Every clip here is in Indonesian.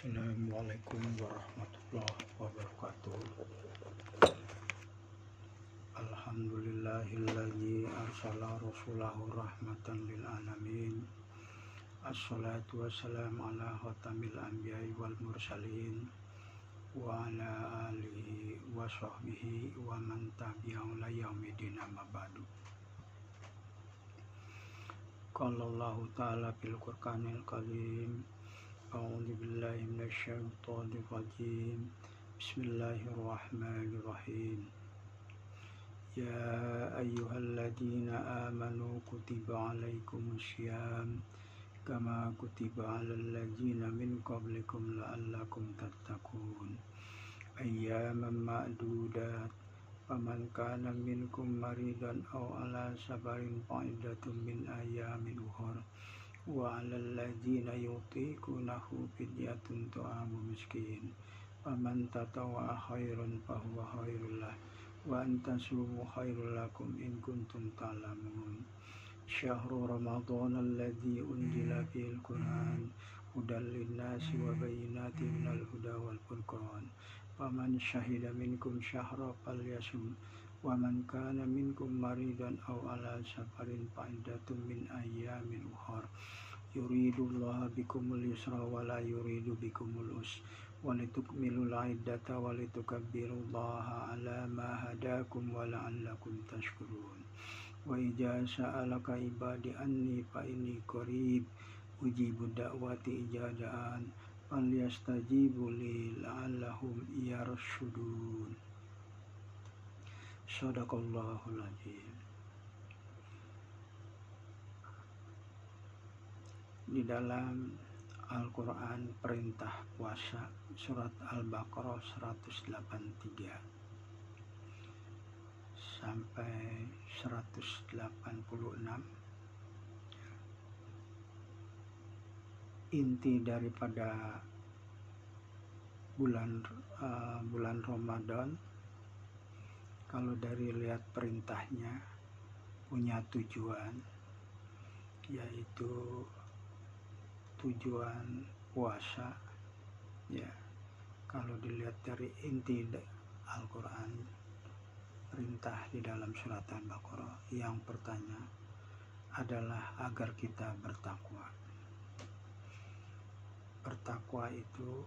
Assalamualaikum warahmatullahi wabarakatuh. Alhamdulillahilladzi arsala rasulahu rahmatan lil alamin. Assalatu wassalamu ala khatamil anbiya'i wal mursalin wa ala alihi wa sahbihi wa man tabi'ahum ila yaumidin, amma ba'du. Qala Allahu ta'ala fil Qur'anil karim, a'udzu billahi minasyaitonir rajim. Bismillahirrahmanirrahim. Ya ayyuhalladzina amanu kutiba alaikumus syiyam kama kutiba alal ladzina min qablikum la'allakum tattaqun. Ayyaman ma'dudat. Faman kana minkum maridan aw ala safarin fa'iddatun min ayyamin ukhra. Wa 'alal ladzina yutiqunahu fidyatun ta'amu miskin. Faman tatawwa'a khairan fahuwa khairul lahu wa an tasumu khairul lakum in kuntum ta'lamun. Syahrul Ramadan alladzi unzila fihil Qur'an hudan lin-nasi wa bayyinatin minal huda wal furqan. Faman syahida minkum syahra falyasum wa man kana minkum maridan aw ala safarin fa'iddatun min ayyamin ukhra. Yuridullahu bikumul yusra wa la yuridu bikumul usra wa litukmilul iddata wa litukabbirullaha ala ma hadakum wa la'allakum tashkurun. Wa idza sa'alaka ibadi anni fa inni qarib ujibu da'wati ijadaan falyastajibu li la'allahum yarshudun. Shadaqallahul azim. Di dalam Al-Quran perintah puasa surat Al-Baqarah 183 sampai 186, inti daripada bulan Ramadan, kalau dari lihat perintahnya punya tujuan, yaitu tujuan puasa. Ya, kalau dilihat dari inti Al-Quran, perintah di dalam surat Al-Baqarah yang pertama adalah agar kita bertakwa. Bertakwa itu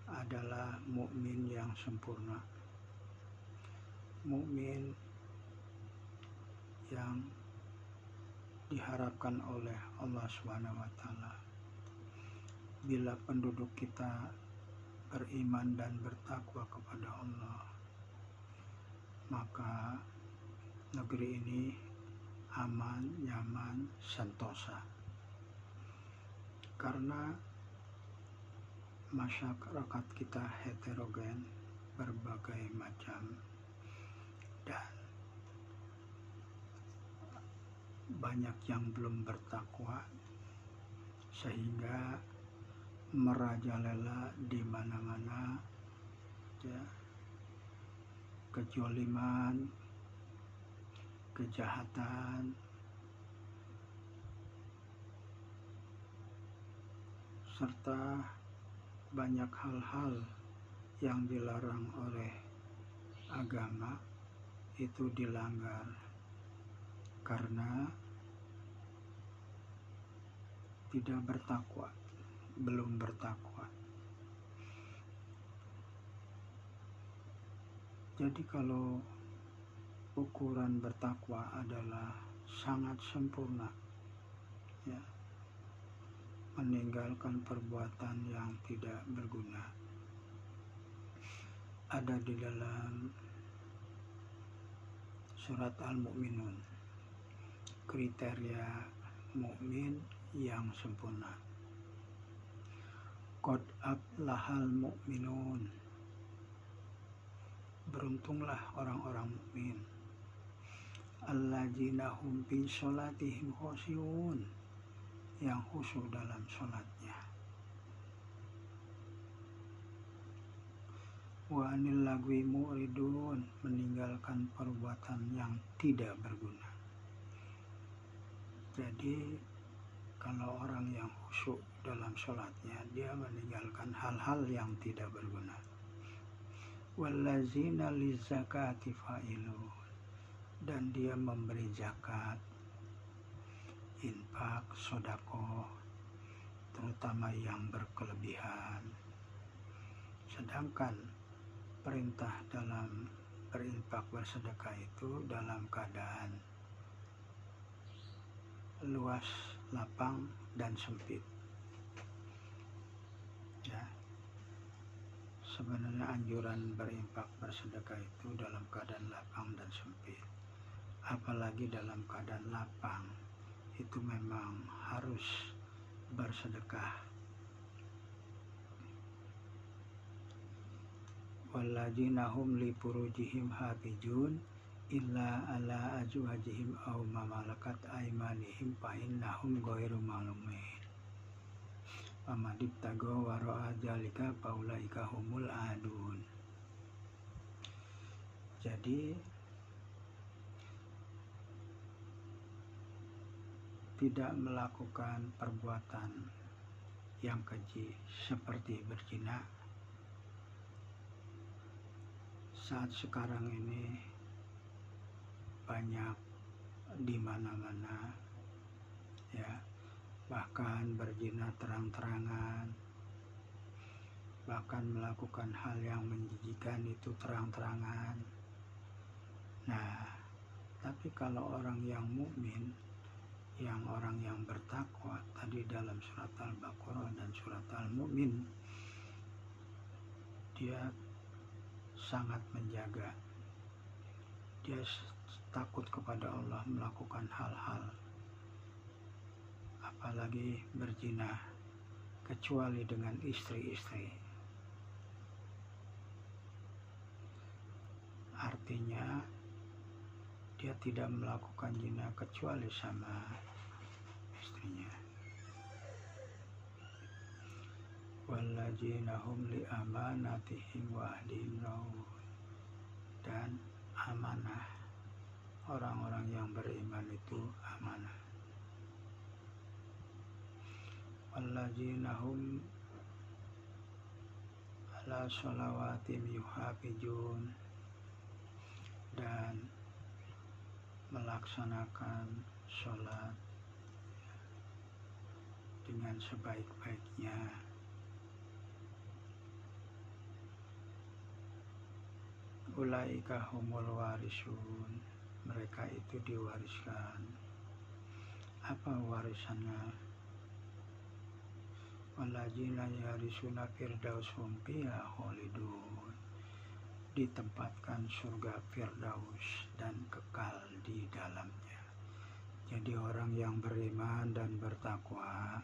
adalah mukmin yang sempurna, mukmin yang diharapkan oleh Allah SWT. Bila penduduk kita beriman dan bertakwa kepada Allah, maka negeri ini aman, nyaman, sentosa. Karena masyarakat kita heterogen, berbagai macam, dan banyak yang belum bertakwa, sehingga merajalela di mana-mana, ya, kezaliman, kejahatan, serta banyak hal-hal yang dilarang oleh agama itu dilanggar karena tidak bertakwa, belum bertakwa. Jadi kalau ukuran bertakwa adalah sangat sempurna, ya, meninggalkan perbuatan yang tidak berguna. Ada di dalam surat Al-Mu'minun kriteria mukmin yang sempurna. Qad aflahal mu'minun, beruntunglah orang-orang mukmin. Alladzina hum fi sholatihim khoshi'un, yang khusyuk dalam sholatnya. Wa anil lagwi mu'ridun, meninggalkan perbuatan yang tidak berguna. Jadi kalau orang yang khusyuk dalam sholatnya, dia meninggalkan hal-hal yang tidak berguna. Wallazina lizakati fa'ilun, dan dia memberi zakat, infak, sedekah, terutama yang berkelebihan. Sedangkan perintah dalam berinfak bersedekah itu dalam keadaan luas, lapang, dan sempit. Ya, sebenarnya anjuran berinfak bersedekah itu dalam keadaan lapang dan sempit. Apalagi dalam keadaan lapang, itu memang harus bersedekah. Walladzina hum li furujihim hafizun illa ala azwajihim aw ma malakat aymanihim fa innahum ghairu malumin. Faman ibtaga wara'a dzalika faulaika humul adun. Jadi tidak melakukan perbuatan yang keji seperti berzina. Saat sekarang ini banyak di mana-mana, ya, bahkan berzina terang-terangan, bahkan melakukan hal yang menjijikan itu terang-terangan. Nah, tapi kalau orang yang mukmin, yang orang yang bertakwa, tadi dalam surat Al-Baqarah dan surat Al-Mu'min, dia sangat menjaga, dia takut kepada Allah melakukan hal-hal, apalagi berzina, kecuali dengan istri-istri. Artinya dia tidak melakukan zina kecuali sama istrinya. Walladzina hum li amanatihim wa ahdihim ra'un, dan amanah orang-orang yang beriman itu amanah. Walladzina hum ala sholawatim yuhafizun, dan melaksanakan sholat dengan sebaik-baiknya. Ulaika humul warisun, mereka itu diwariskan. Apa warisannya? Walladzina yarisuna firdaus hum fiha khalidun, ditempatkan surga Firdaus dan kekal di dalamnya. Jadi orang yang beriman dan bertakwa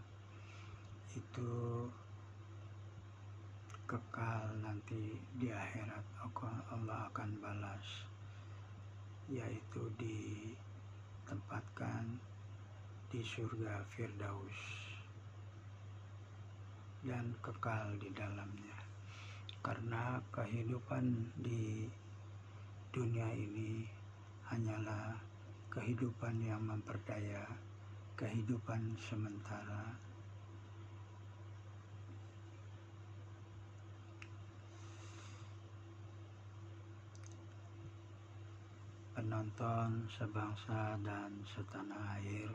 itu kekal nanti di akhirat. Allah akan balas, yaitu ditempatkan di surga Firdaus dan kekal di dalamnya. Karena kehidupan di dunia ini hanyalah kehidupan yang memperdaya, kehidupan sementara. Penonton sebangsa dan setanah air,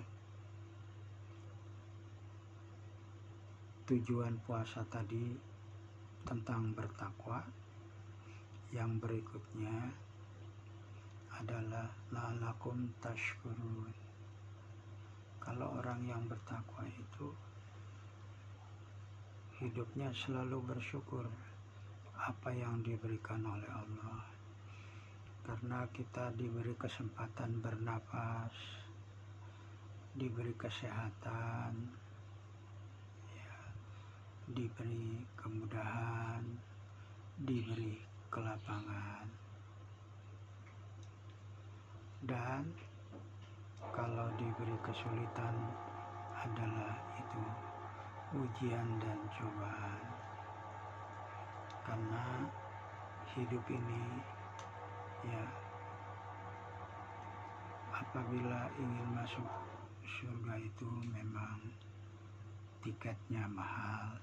tujuan puasa tadi tentang bertakwa. Yang berikutnya adalah la'alakum tashkurun. Kalau orang yang bertakwa itu hidupnya selalu bersyukur apa yang diberikan oleh Allah. Karena kita diberi kesempatan bernafas, diberi kesehatan, ya, diberi kemudahan, diberi kelapangan. Dan kalau diberi kesulitan adalah itu ujian dan cobaan. Karena hidup ini, ya, apabila ingin masuk surga itu memang tiketnya mahal.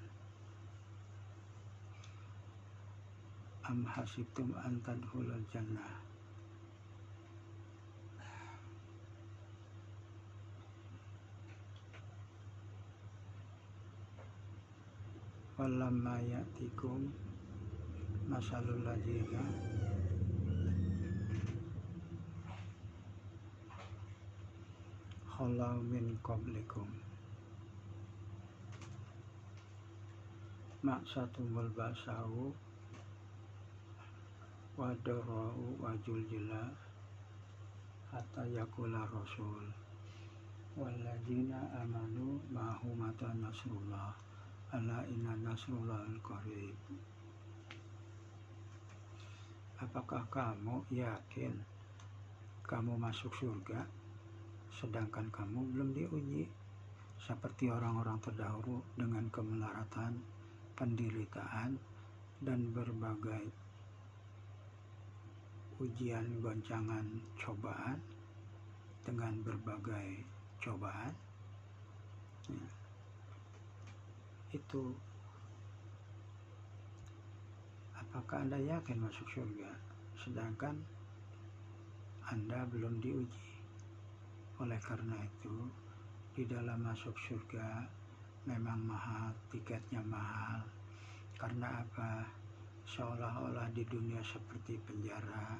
Am hasibtum an tadkhulul jannah walamma ya'tikum masalul ladzina khalau min qablikum ma'satumul basau wa darau wa juljila hatta yaqula rasul walladzina amanu ma'hu mata nasrullah ala inna nasrullahil qarib. Apakah kamu yakin kamu masuk surga sedangkan kamu belum diuji seperti orang-orang terdahulu dengan kemelaratan, penderitaan, dan berbagai ujian, goncangan, cobaan dengan berbagai cobaan? Ya. Itu, apakah Anda yakin masuk surga sedangkan Anda belum diuji? Oleh karena itu, di dalam masuk surga memang mahal, tiketnya mahal. Karena apa? Seolah-olah di dunia seperti penjara.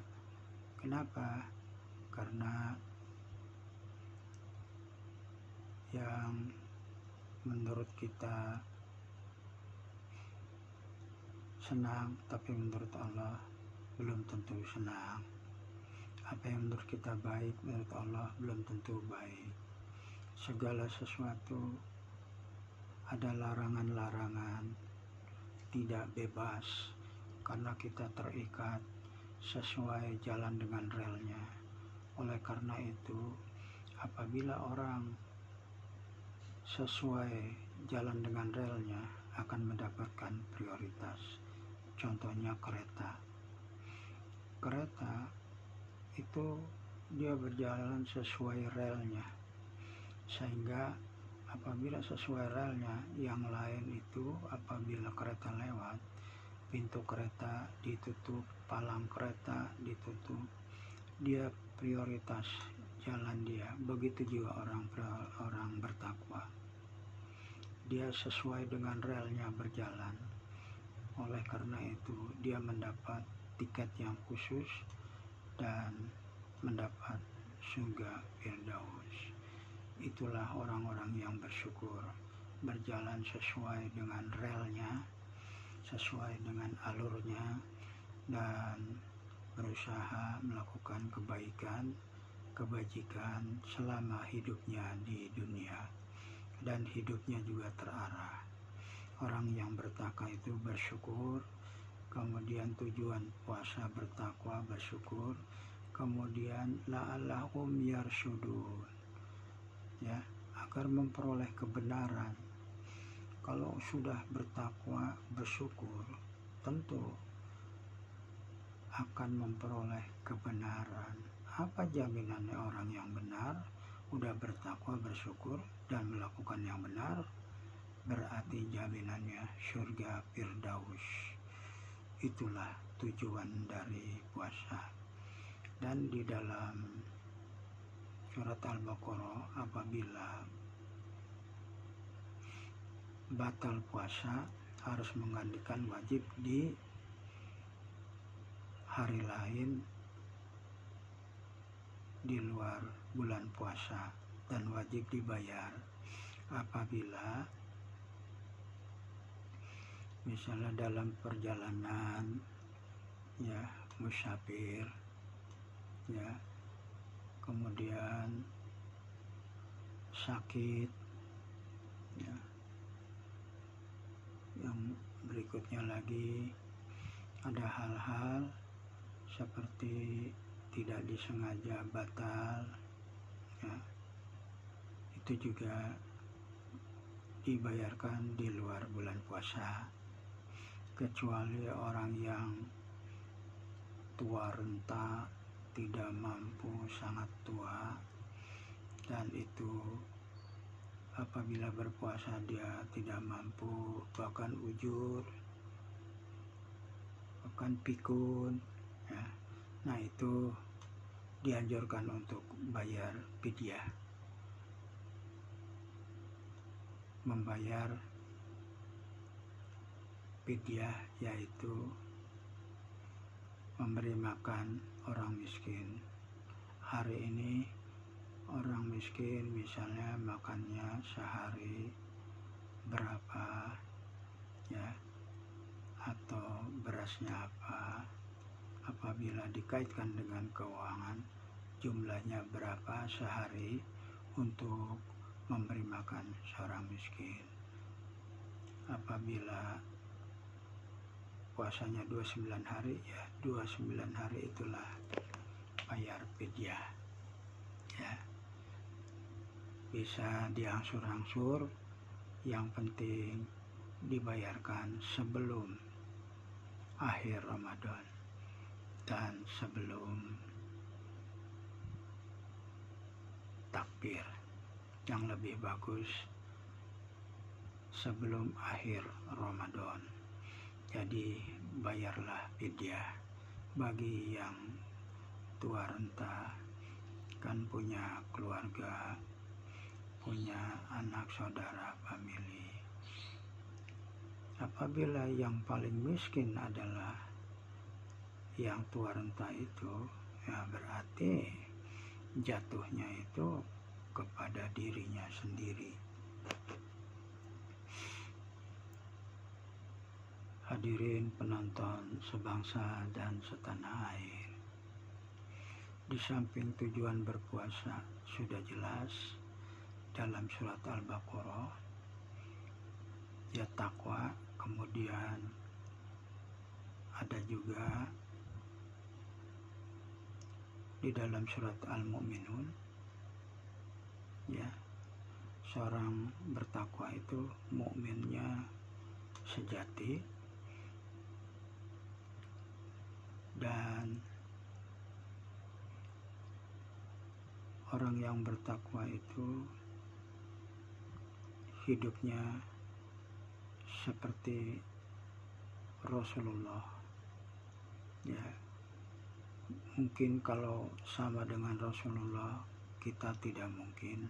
Kenapa? Karena yang menurut kita senang, tapi menurut Allah belum tentu senang. Apa yang menurut kita baik, menurut Allah belum tentu baik. Segala sesuatu ada larangan-larangan, tidak bebas, karena kita terikat sesuai jalan dengan relnya. Oleh karena itu, apabila orang sesuai jalan dengan relnya akan mendapatkan prioritas. Contohnya kereta. Kereta itu dia berjalan sesuai relnya, sehingga apabila sesuai relnya, yang lain itu apabila kereta lewat, pintu kereta ditutup, palang kereta ditutup, dia prioritas jalan dia. Begitu juga orang bertakwa, dia sesuai dengan relnya berjalan. Oleh karena itu dia mendapat tiket yang khusus dan mendapat surga Firdaus. Itulah orang-orang yang bersyukur, berjalan sesuai dengan relnya, sesuai dengan alurnya, dan berusaha melakukan kebaikan, kebajikan selama hidupnya di dunia, dan hidupnya juga terarah. Orang yang bertakwa itu bersyukur, kemudian tujuan puasa bertakwa bersyukur, kemudian la'allahum yarsyudun, ya, agar memperoleh kebenaran. Kalau sudah bertakwa bersyukur, tentu akan memperoleh kebenaran. Apa jaminannya orang yang benar? Udah bertakwa bersyukur dan melakukan yang benar, berarti jaminannya surga Firdaus. Itulah tujuan dari puasa. Dan di dalam surat Al-Baqarah, apabila batal puasa harus menggantikan wajib di hari lain di luar bulan puasa, dan wajib dibayar apabila misalnya dalam perjalanan, ya, musafir, ya, kemudian sakit, ya. Yang berikutnya lagi ada hal-hal seperti tidak disengaja batal, ya, itu juga dibayarkan di luar bulan puasa, kecuali orang yang tua renta, tidak mampu, sangat tua, dan itu apabila berpuasa dia tidak mampu, bahkan ujur, bahkan pikun, ya. Nah itu dianjurkan untuk bayar fidyah, membayar fidyah yaitu memberi makan orang miskin. Hari ini orang miskin misalnya makannya sehari berapa, ya, atau berasnya apa, apabila dikaitkan dengan keuangan jumlahnya berapa sehari untuk memberi makan seorang miskin. Apabila puasanya 29 hari, ya 29 hari itulah bayar fidyah, ya. Bisa diangsur-angsur, yang penting dibayarkan sebelum akhir Ramadan dan sebelum takbir. Yang lebih bagus sebelum akhir Ramadan. Jadi bayarlah fidyah. Bagi yang tua renta, kan punya keluarga, punya anak saudara, famili. Apabila yang paling miskin adalah yang tua renta itu, ya berarti jatuhnya itu kepada dirinya sendiri. Hadirin penonton sebangsa dan setanah air, di samping tujuan berpuasa sudah jelas dalam surat Al-Baqarah, ya takwa, kemudian ada juga di dalam surat Al-Mu'minun, ya, seorang bertakwa itu mukminnya sejati, dan orang yang bertakwa itu hidupnya seperti Rasulullah, ya. Mungkin kalau sama dengan Rasulullah kita tidak mungkin,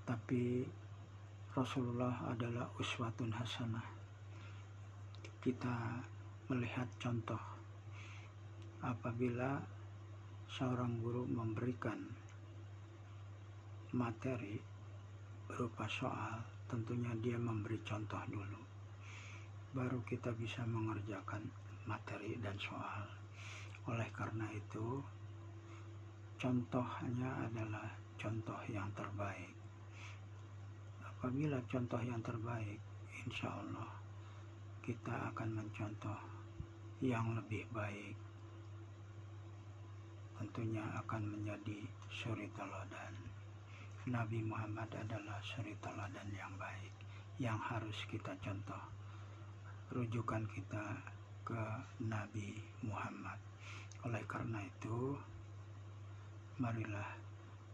tapi Rasulullah adalah uswatun hasanah. Kita melihat contoh apabila seorang guru memberikan materi berupa soal, tentunya dia memberi contoh dulu, baru kita bisa mengerjakan materi dan soal. Oleh karena itu, contohnya adalah contoh yang terbaik. Apabila contoh yang terbaik, insya Allah kita akan mencontoh yang lebih baik. Tentunya akan menjadi suri teladan. Nabi Muhammad adalah suri teladan yang baik, yang harus kita contoh. Rujukan kita ke Nabi Muhammad. Oleh karena itu, marilah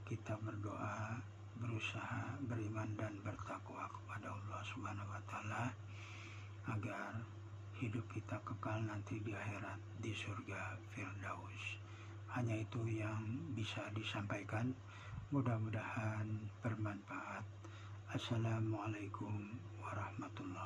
kita berdoa, berusaha beriman dan bertakwa kepada Allah Subhanahu wa Ta'ala, agar hidup kita kekal nanti di akhirat di surga Firdaus. Hanya itu yang bisa disampaikan. Mudah-mudahan bermanfaat. Assalamualaikum warahmatullahi wabarakatuh.